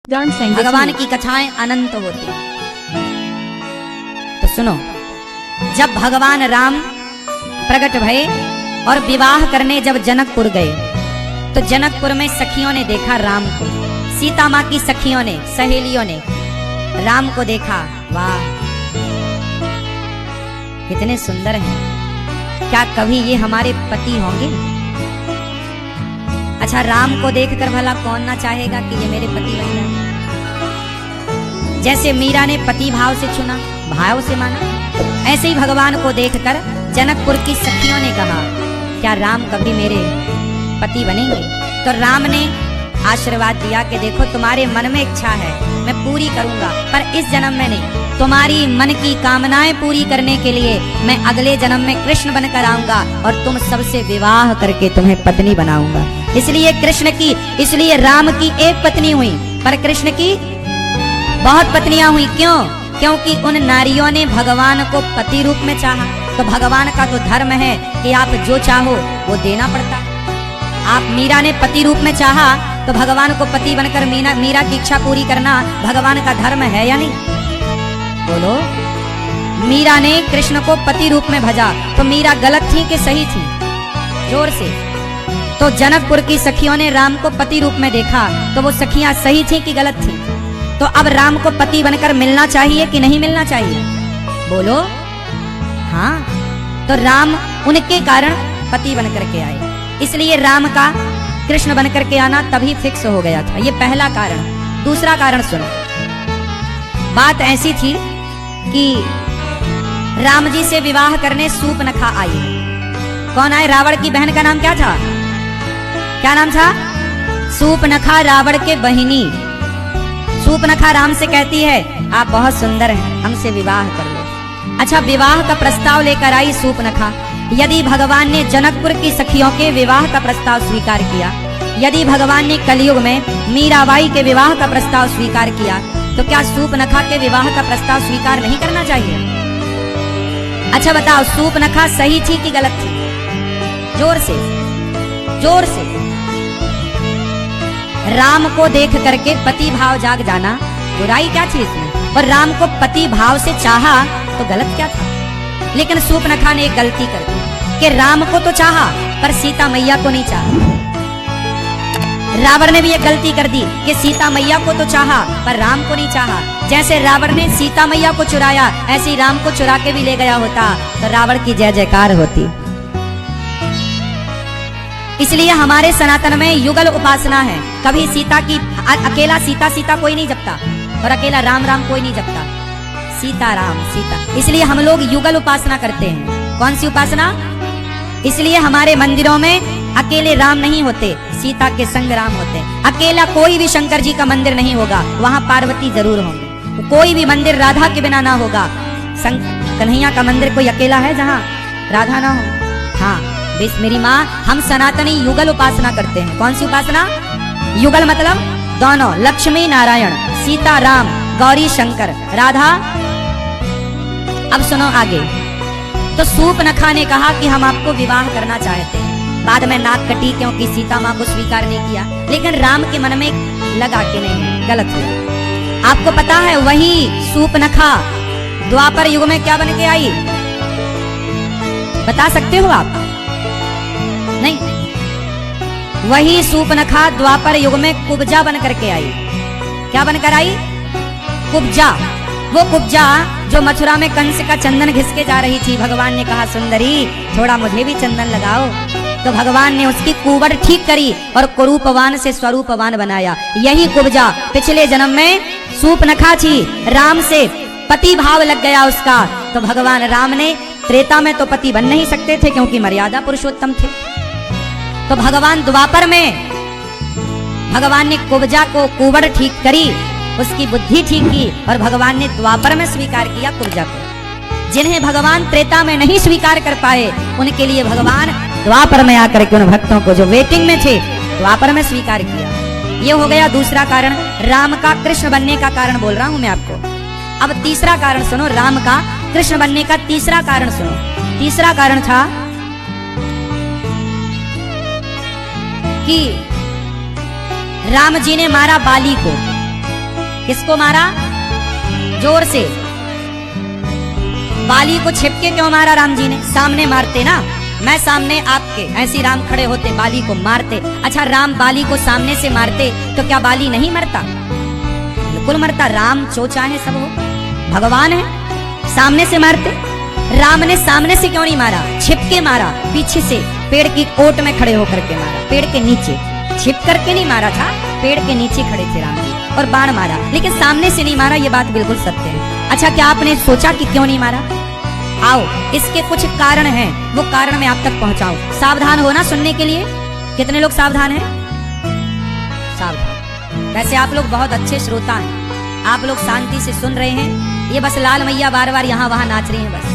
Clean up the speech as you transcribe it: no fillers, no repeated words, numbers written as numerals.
भगवान की कथाएं अनंत होती। तो सुनो, जब भगवान राम प्रकट भये और विवाह करने जब जनकपुर गए, तो जनकपुर में सखियों ने देखा राम को। सीता माँ की सखियों ने, सहेलियों ने राम को देखा। वाह, कितने सुंदर हैं, क्या कभी ये हमारे पति होंगे? अच्छा, राम को देखकर भला कौन ना चाहेगा कि ये मेरे पति बन जाए? जैसे मीरा ने पति भाव से चुना, भाव से माना, ऐसे ही भगवान को देखकर जनकपुर की सखियों ने कहा, क्या राम कभी मेरे पति बनेंगे? तो राम ने आशीर्वाद दिया कि देखो, तुम्हारे मन में इच्छा है, मैं पूरी करूंगा, पर इस जन्म में नहीं। तुम्हारी मन की कामनाएं पूरी करने के लिए मैं अगले जन्म में कृष्ण बनकर आऊंगा और तुम सबसे विवाह करके तुम्हें पत्नी बनाऊंगा। इसलिए राम की एक पत्नी हुई, पर कृष्ण की बहुत पत्नियां हुई। क्यों? क्योंकि उन नारियों ने भगवान को पति रूप में चाहा। तो भगवान का तो धर्म है कि आप जो चाहो वो देना पड़ता। आप मीरा ने पति रूप में चाहा, तो भगवान को पति बनकर मीरा की इच्छा पूरी करना भगवान का धर्म है या नहीं? बोलो। मीरा ने कृष्ण को पति रूप में भजा, तो मीरा गलत थी कि सही थी? जोर से। तो जनकपुर की सखियों ने राम को पति रूप में देखा, तो वो सखियां सही थी कि गलत थी? तो अब राम को पति बनकर मिलना चाहिए कि नहीं मिलना चाहिए? बोलो। हाँ, तो राम उनके कारण पति बनकर के आए, इसलिए राम का कृष्ण बनकर के आना तभी फिक्स हो गया था। ये पहला कारण। दूसरा कारण सुनो। बात ऐसी थी कि राम जी से विवाह करने सूर्पनखा आई। कौन आए? रावण की बहन का नाम क्या था? क्या नाम था? सूर्पनखा, रावण के बहिनी। सूर्पनखा राम से कहती है, आप बहुत सुंदर हैं, हमसे विवाह कर लो। अच्छा, विवाह का प्रस्ताव लेकर आई सूर्पनखा। यदि भगवान ने जनकपुर की सखियों के विवाह का प्रस्ताव स्वीकार किया, यदि भगवान ने कलयुग में मीराबाई के विवाह का प्रस्ताव स्वीकार किया, तो क्या सूर्पनखा के विवाह का प्रस्ताव स्वीकार नहीं करना चाहिए? अच्छा बताओ, सूर्पनखा सही थी कि गलत थी? जोर से, जोर से। राम को देख करके पति भाव जाग जाना, बुराई क्या थी इसमें? और राम को पति भाव से चाहा तो गलत क्या था? लेकिन सूर्पनखा ने एक गलती कर दी कि राम को तो चाहा पर सीता मैया को नहीं चाहा। रावण ने भी एक गलती कर दी कि सीता मैया को तो चाहा पर राम को नहीं चाहा। जैसे रावण ने सीता मैया को चुराया, ऐसे ही राम को चुरा के भी ले गया होता तो रावण की जय जयकार होती। इसलिए हमारे सनातन में युगल उपासना है। कभी सीता की अकेला सीता कोई नहीं जपता और अकेला राम राम कोई नहीं जपता। सीता राम सीता, इसलिए हम लोग युगल उपासना करते हैं। कौन सी उपासना? इसलिए हमारे मंदिरों में अकेले राम नहीं होते, सीता के संग राम होते। अकेला कोई भी शंकर जी का मंदिर नहीं होगा, वहां पार्वती जरूर होंगे। कोई भी मंदिर राधा के बिना ना होगा। कन्हैया का मंदिर कोई अकेला है जहाँ राधा ना हो? हाँ, मेरी माँ, हम सनातनी युगल उपासना करते हैं। कौन सी उपासना? युगल मतलब दोनों, लक्ष्मी नारायण, सीता राम, गौरी शंकर, राधा। अब सुनो आगे। तो सूर्पनखा ने कहा कि हम आपको विवाह करना चाहते हैं। बाद में नाक कटी क्योंकि सीता माँ को स्वीकार नहीं किया, लेकिन राम के मन में लगा कि नहीं, गलत हुआ। आपको पता है वही सूर्पनखा द्वापर युग में क्या बन के आई? बता सकते हो आप? नहीं। वही सूर्पनखा द्वापर युग में कुब्जा बन करके आई। क्या बनकर आई? कुब्जा। वो कुब्जा जो मथुरा में कंस का चंदन घिसके जा रही थी। भगवान ने कहा, सुंदरी थोड़ा मुझे भी चंदन लगाओ। तो भगवान ने उसकी कुंवर ठीक करी और कुरूपवान से स्वरूपवान बनाया। यही कुब्जा पिछले जन्म में सूर्पनखा थी। राम से पति भाव लग गया उसका, तो भगवान राम ने त्रेता में तो पति बन नहीं सकते थे क्योंकि मर्यादा पुरुषोत्तम थे। तो भगवान द्वापर में भगवान ने कुब्जा को कुंवर ठीक करी, उसकी बुद्धि ठीक की और भगवान ने द्वापर में स्वीकार किया कुब्जा को। जिन्हें भगवान त्रेता में नहीं स्वीकार कर पाए, उनके लिए भगवान द्वापर में आकर के उन भक्तों को जो वेटिंग में थे द्वापर में स्वीकार किया। ये हो गया दूसरा कारण, राम का कृष्ण बनने का कारण बोल रहा हूं मैं आपको। अब तीसरा कारण सुनो, राम का कृष्ण बनने का तीसरा कारण सुनो। तीसरा कारण था कि राम जी ने मारा बाली को। किसको मारा? जोर से। बाली को छिपके क्यों मारा राम जी ने? सामने मारते ना, मैं सामने आपके, ऐसी राम खड़े होते बाली को मारते। अच्छा, राम बाली को सामने से मारते तो क्या बाली नहीं मरता? बिल्कुल मरता। राम जो चाहे सब हो, भगवान है, सामने से मारते। राम ने सामने से क्यों नहीं मारा? छिपके मारा, पीछे से पेड़ की ओट में खड़े होकर के मारा, पेड़ के नीचे। छिप करके नहीं मारा था, पेड़ के नीचे खड़े थे राम जी और बाण मारा, लेकिन सामने से नहीं मारा। ये बात बिल्कुल सत्य है। अच्छा, क्या आपने सोचा कि क्यों नहीं मारा? आओ, इसके कुछ कारण हैं, वो कारण मैं आप तक पहुंचाऊं। सावधान हो ना सुनने के लिए? कितने लोग सावधान हैं? सावधान। वैसे आप लोग बहुत अच्छे श्रोता हैं, आप लोग शांति से सुन रहे हैं। ये बस लाल मैया बार बार यहाँ वहां नाच रही हैं बस।